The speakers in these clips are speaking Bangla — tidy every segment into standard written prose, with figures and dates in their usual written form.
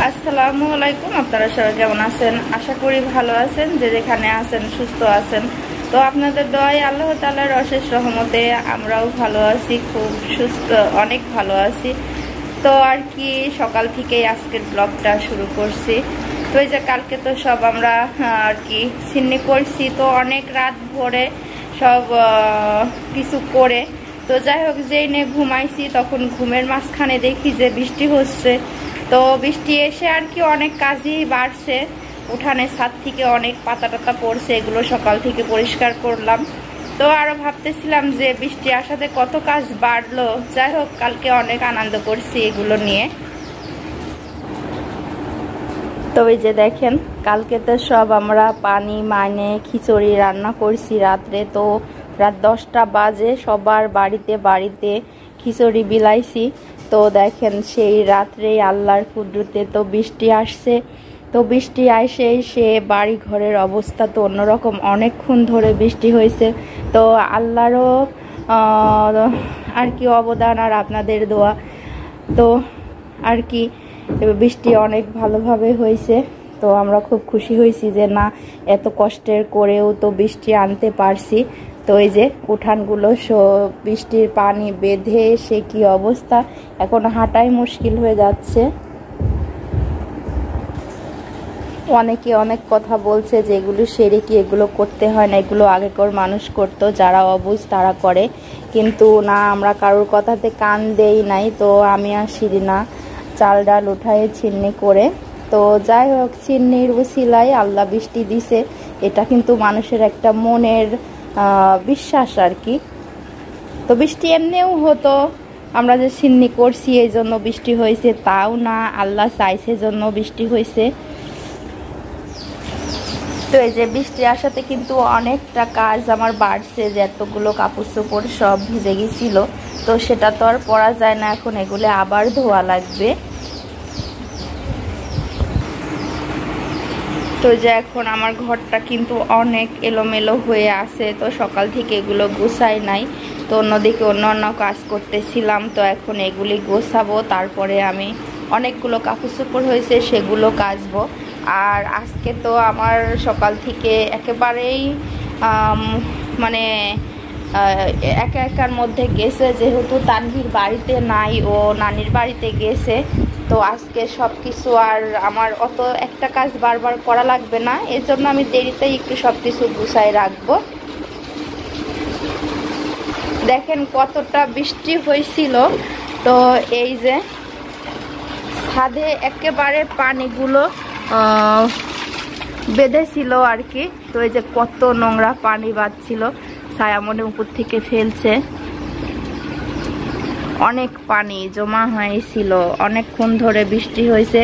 আসসালামু আলাইকুম। আপনারা সবাই কেমন আছেন? আশা করি ভালো আছেন, যে যেখানে আছেন সুস্থ আছেন। তো আপনাদের দোয়ায় আল্লাহ তাআলার অশেষ রহমতে আমরাও ভালো আছি, খুব সুস্থ, অনেক ভালো আছি। তো আর কি সকাল থেকেই আজকের ব্লগটা শুরু করছি। তো এই যে কালকে তো সব আমরা আর কি সিন্নি করছি, তো অনেক রাত ভরে সব কিছু করে, তো যাই হোক যেই নিয়ে ঘুমাইছি তখন ঘুমের মাঝখানে দেখি যে বৃষ্টি হচ্ছে। তো বৃষ্টি এসে আর কি অনেক কাজই বাড়ছে, উঠানের ছাদ থেকে অনেক পাতা টাতা পড়ছে, এগুলো সকাল থেকে পরিষ্কার করলাম। তো আরো ভাবতেছিলাম যে বৃষ্টি আসাতে কত কাজ বাড়লো। যাই হোক কালকে অনেক আনন্দ করছি এগুলো নিয়ে। তো এই যে দেখেন কালকে তো সব আমরা পানি মানে খিচুড়ি রান্না করছি রাত্রে। তো রাত 10টা বাজে সবার বাড়িতে বাড়িতে খিচুড়ি বিলাইছি। তো দেখেন সেই রাত্রে আল্লাহর কুদরতে তো বৃষ্টি আসছে। তো বৃষ্টি আসে সে বাড়ি ঘরের অবস্থা তো অন্যরকম, অনেকক্ষণ ধরে বৃষ্টি হয়েছে। তো আল্লাহরও আর কি অবদান আর আপনাদের দোয়া, তো আর কি বৃষ্টি অনেক ভালোভাবে হয়েছে। তো আমরা খুব খুশি হয়েছি যে না, এত কষ্টের করেও তো বৃষ্টি আনতে পারছি। তো এই যে উঠানগুলো বৃষ্টির পানি বেঁধে সে কি অবস্থা, এখন হাঁটাই মুশকিল হয়ে যাচ্ছে। অনেকে অনেক কথা বলছে যে এগুলো সেরে কি এগুলো করতে হয় না, এগুলো আগেকার মানুষ করতো, যারা অবুঝ তারা করে। কিন্তু না, আমরা কারোর কথাতে কান দেই নাই। তো আমি আর সিঁড়ি না, চাল ডাল উঠায় ছিন্নি করে। তো যাই হোক ছিন্নির উছিলায় আল্লাহ বৃষ্টি দিছে, এটা কিন্তু মানুষের একটা মনের বিশ্বাস আর কি। তো বৃষ্টি এমনিও হতো, আমরা যে ছিন্নি করছি এই জন্য বৃষ্টি হয়েছে তাও না, আল্লাহ চাইছে জন্য বৃষ্টি হয়েছে। তো এই যে বৃষ্টি আসাতে কিন্তু অনেকটা কাজ আমার বাড়ছে, যে এতগুলো কাপড় চোপড় সব ভিজে গেছিল। তো সেটা তো আর পরা যায় না, এখন এগুলো আবার ধোয়া লাগবে। তো যে এখন আমার ঘরটা কিন্তু অনেক এলোমেলো হয়ে আছে, তো সকাল থেকে এগুলো গোছাই নাই। তো অন্যদিকে অন্য কাজ করতেছিলাম, তো এখন এগুলি গোছাবো, তারপরে আমি অনেকগুলো কাপড় চোপড় হয়েছে সেগুলো কাচবো। আর আজকে তো আমার সকাল থেকে একেবারেই মানে একার মধ্যে গেছে, যেহেতু তানভীর বাড়িতে নাই, ও নানির বাড়িতে গেছে। তো আজকে সব কিছু আর আমার অত একটা কাজ বারবার করা লাগবে না, এর জন্য আমি দেরিতেই একটু সব কিছু গুছাই রাখবো। দেখেন কতটা বৃষ্টি হয়েছিল। তো এই যে ছাদে একেবারে পানিগুলো বেঁধেছিল আর কি। তো এই যে কত নোংরা পানি বাঁধছিল, ছায়ামনের উপর থেকে ফেলছে, অনেক পানি জমা হয়েছিল, অনেকক্ষণ ধরে বৃষ্টি হয়েছে।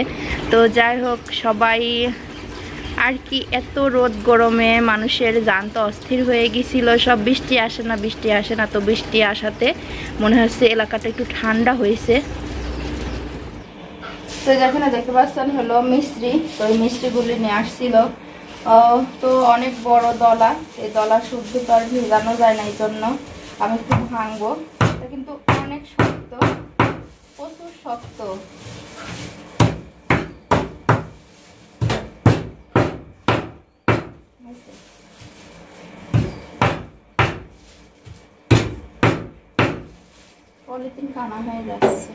তো যাই হোক সবাই আর কি, এত রোদ গরমে মানুষের জান তো অস্থির হয়ে গেছিল, সব বৃষ্টি আসে না বৃষ্টি আসে না। তো বৃষ্টি আসাতে মনে হচ্ছে এলাকাটা একটু ঠান্ডা হয়েছে। তো যেখানে দেখতে পাচ্ছেন হলো মিস্ত্রি, তো এই মিস্ত্রিগুলি নিয়ে আসছিল। তো অনেক বড় দলা, এই দলা শুদ্ধ তো আর ভেজানো যায় না, এই জন্য আমি একটু ভাঙবো। এটা কিন্তু অনেক শক্ত, প্রচুর শক্ত। পলিথিন কানা হয়ে যাচ্ছে।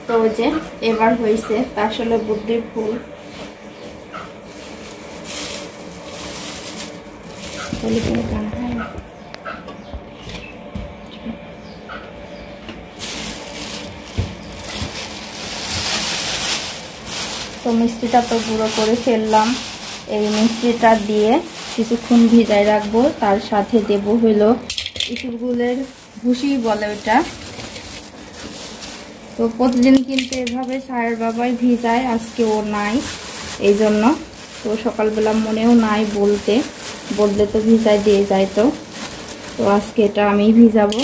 তো যে এবার হয়েছে, তা আসলে বুদ্ধির ভুল। পলিথিন কানা হয় না। তো মিষ্টিটা তো গুঁড়ো করে ফেললাম, এই মিষ্টিটা দিয়ে কিছুক্ষণ ভিজায় রাখবো। তার সাথে দেবো হলো ইঁচড়গুলের ভুসি বলে ওটা। তো প্রতিদিন কিন্তু এভাবে সায়ের বাবাই ভিজায়, আজকে ও নাই এই জন্য। তো সকালবেলা মনেও নাই বললে তো ভিজায় দিয়ে যায়। তো আজকে এটা আমি ভিজাবো।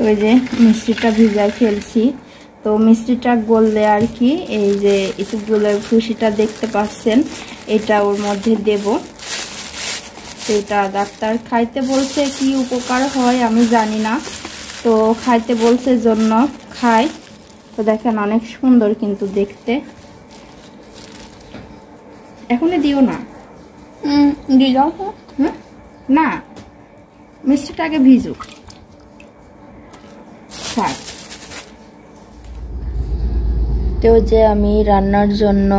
ওই যে মিষ্টিটা ভিজায় ফেলছি, তো মিষ্টিটা গললে আর কি এই যে ইসবগুলের ভুসিটা দেখতে পাচ্ছেন এটা ওর মধ্যে দেব। এটা ডাক্তার খাইতে বলছে, কি উপকার হয় আমি জানি না, তো খাইতে বলছে জন্য খাই। তো দেখেন অনেক সুন্দর কিন্তু দেখতে। এখনই দিও না, না মিষ্টিটা আগে ভিজুক। তো যে আমি রান্নার জন্য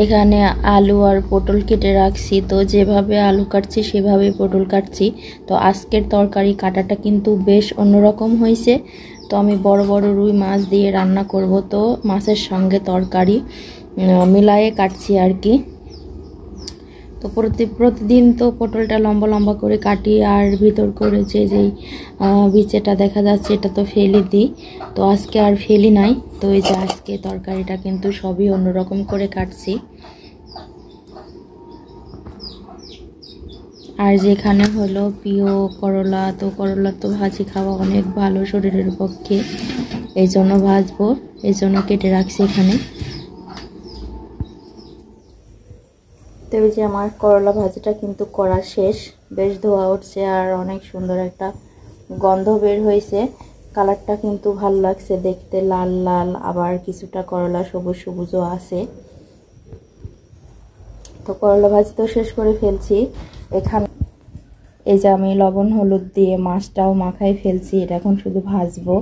এখানে আলু আর পটল কেটে রাখছি, তো যেভাবে আলু কাটছি সেভাবেই পটল কাটছি। তো আজকের তরকারি কাটাটা কিন্তু বেশ অন্যরকম হয়েছে। তো আমি বড় বড় রুই মাছ দিয়ে রান্না করব, তো মাছের সঙ্গে তরকারি মিলায়ে কাটছি আর কি। তো প্রতিদিন তো পটলটা লম্বা লম্বা করে কাটি, আর ভিতর করে যেই বিচেটা দেখা যাচ্ছে এটা তো ফেলে দিই, তো আজকে আর ফেলি নাই। তো এই যে আজকে তরকারিটা কিন্তু সবই অন্যরকম করে কাটছি। আর যেখানে হলো প্রিয় করলা, তো করলা তো ভাজি খাওয়া অনেক ভালো শরীরের পক্ষে, এই জন্য ভাজবো, এই জন্য কেটে রাখছি এখানে। তো এই যে আমার করলা ভাজিটা কিন্তু করা শেষ, বেশ ধোয়া উঠছে আর অনেক সুন্দর একটা গন্ধ বের হয়েছে। কালারটা কিন্তু ভালো লাগছে দেখতে, লাল লাল, আবার কিছুটা করলা সবুজ সবুজও আছে। তো করলা ভাজি তো শেষ করে ফেলছি। এখানে এই যে আমি লবণ হলুদ দিয়ে মাছটাও মাখাই ফেলছি, এটা এখন শুধু ভাজবো।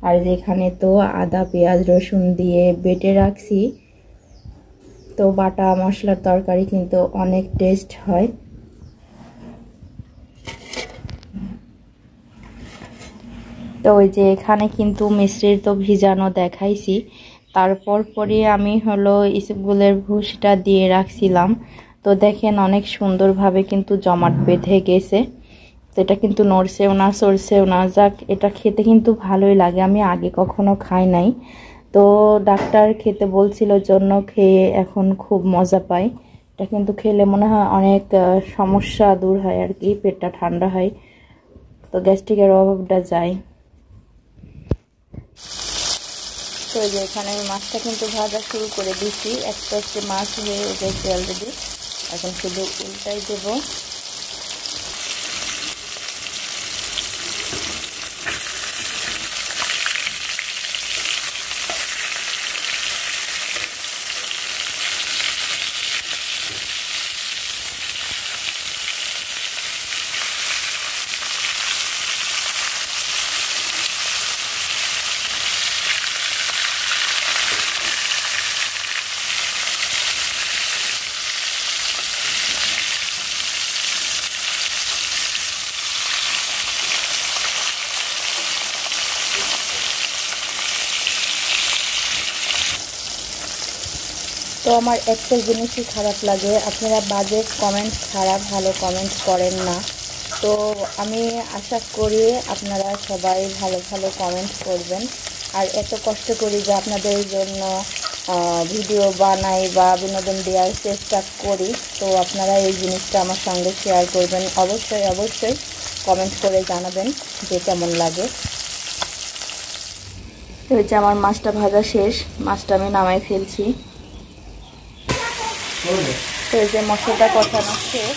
আর এখানে তো আদা পেঁয়াজ রসুন দিয়ে বেটে রাখছি। তো বাটা মশলার তরকারি কিন্তু অনেক টেস্ট হয়। তো ওই যে এখানে কিন্তু মিষ্টির তো ভিজানো দেখাইছি, তারপর পরে আমি হলো ইসবগুলের ভুসিটা দিয়ে রাখছিলাম। তো দেখেন অনেক সুন্দরভাবে কিন্তু জমাট বেঁধে গেছে। তো এটা কিন্তু নড়ছেও না সরছেও না, যাক এটা খেতে কিন্তু ভালোই লাগে, আমি আগে কখনো খাই নাই। তো ডাক্তার খেতে বলছিল জন্য খেয়ে এখন খুব মজা পাই। এটা কিন্তু খেলে মনে হয় অনেক সমস্যা দূর হয় আর কি, পেটটা ঠান্ডা হয়, তো গ্যাস্ট্রিকের অভাবটা যায়। তো এই যে এখানে আমি মাছটা কিন্তু ভাজা শুরু করে দিচ্ছি, একটা মাছ হয়ে গেছে অলরেডি, এখন শুধু উল্টাই দেবো। তো আমার একটা জিনিসই খারাপ লাগে, আপনারা বাজে কমেন্ট ছাড়া ভালো কমেন্ট করেন না। তো আমি আশা করি আপনারা সবাই ভালো ভালো কমেন্ট করবেন। আর এত কষ্ট করি যে আপনাদের জন্য ভিডিও বানাই বা বিনোদন দেওয়ার চেষ্টা করি, তো আপনারা এই জিনিসটা আমার সঙ্গে শেয়ার করবেন। অবশ্যই অবশ্যই কমেন্ট করে জানাবেন যে কেমন লাগে। তো হচ্ছে আমার মাছটা ভাজা শেষ, মাছটা আমি নামাই ফেলছি। তো এই যে মশলাটা কষানো শেষ।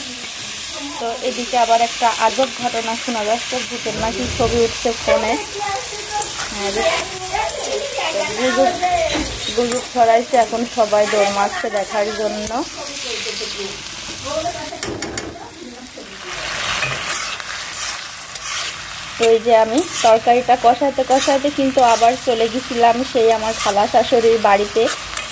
তো এদিকে আবার একটা আজব ঘটনা শোনা যাচ্ছে, ভূতের নাকি ছবি উঠছে ফোনে, গুজব ছড়াইছে, এখন সবাই দৌড় মারছে দেখার জন্য। তো এই যে আমি তরকারিটা কষাইতে কষাইতে কিন্তু আবার চলে গেছিলাম সেই আমার খালা শাশুড়ির বাড়িতে।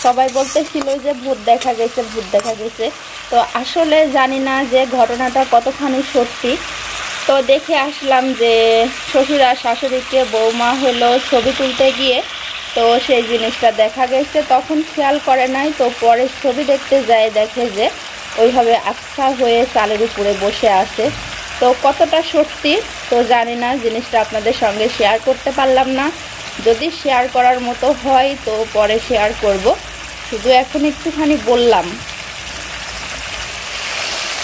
সবাই বলতেছিল যে ভূত দেখা গেছে, ভূত দেখা গেছে। তো আসলে জানি না যে ঘটনাটা কতখানি সত্যি। তো দেখে আসলাম যে শ্বশুর আর শাশুড়িকে বৌমা হলো ছবি তুলতে গিয়ে তো সেই জিনিসটা দেখা গেছে, তখন খেয়াল করে নাই। তো পরে ছবি দেখতে যায় দেখে যে ওইভাবে আচ্ছা হয়ে চালের উপরে বসে আছে। তো কতটা সত্যি তো জানি না, জিনিসটা আপনাদের সঙ্গে শেয়ার করতে পারলাম না। যদি শেয়ার করার মতো হয় তো পরে শেয়ার করব, শুধু এখন একটুখানি বললাম।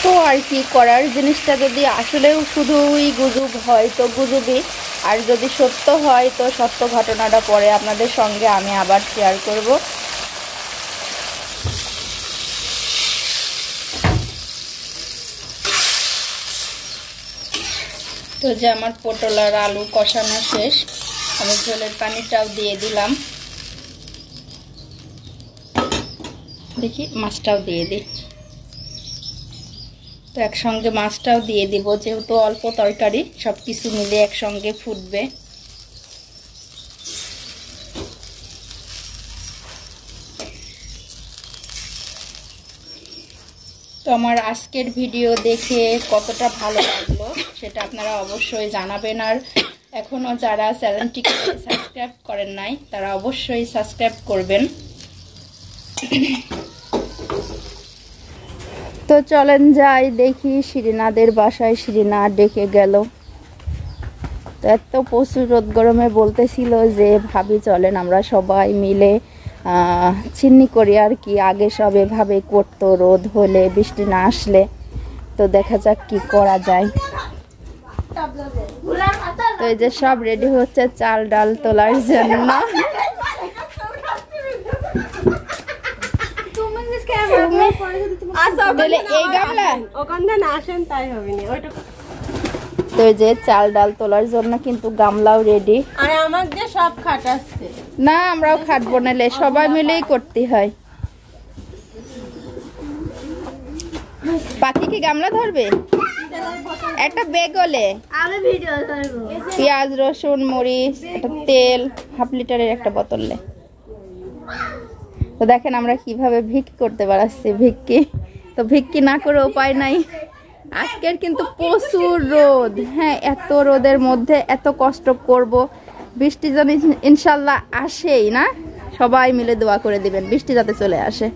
তো আর কি করার, জিনিসটা যদি আসলেও শুধুই গুজব হয় তো গুজবই, আর যদি সত্য হয় তো সত্য ঘটনাটা পরে আপনাদের সঙ্গে আমি আবার শেয়ার করব। তো যে আমার পটল আর আলু কষানো শেষ, আমি ঝোলের পানিটাও দিয়ে দিলাম। দেখি মাছটাও দিয়ে দিই। তো একসঙ্গে মাছটাও দিয়ে দিব, যেহেতু অল্প তরকারি সব কিছু মিলে একসঙ্গে ফুটবে। তো আমার আজকের ভিডিও দেখে কতটা ভালো লাগলো সেটা আপনারা অবশ্যই জানাবেন। আর এখনও যারা চ্যানেলটিকে সাবস্ক্রাইব করেন নাই তারা অবশ্যই সাবস্ক্রাইব করবেন। তো চলেন যাই দেখি শিরিনাদের বাসায়। শিরিনা ডেকে গেল। তো এত প্রচুর রোদ গরমে বলতেছিল যে ভাবি চলেন আমরা সবাই মিলে চিন্নি করি আর কি। আগে সব এভাবে করতো রোদ হলে বৃষ্টি না আসলে। তো দেখা যাক কি করা যায়। তো এই যে সব রেডি হচ্ছে চাল ডাল তোলার জন্য। তো এই যে চাল ডাল তোলার জন্য কিন্তু গামলাও রেডি। আর আমার যে সব খাটাচ্ছে না, আমরাও খাটবো, নালে সবাই মিলেই করতে হয়। পাখি কি গামলা ধরবে? একটা বেগলে পেঁয়াজ রসুন মরিচ একটা তেল 1/2 লিটারের একটা বোতলে। তো দেখেন আমরা কিভাবে ভিক্ষি করতে পারছি। ভিক্ষি তো ভিক্ষি না করে উপায় নাই। আজকের কিন্তু প্রচুর রোদ। হ্যাঁ, এত রোদের মধ্যে এত কষ্ট করব। বৃষ্টি যেন ইনশাল্লাহ আসেই না। সবাই মিলে দোয়া করে দিবেন বৃষ্টি যাতে চলে আসে।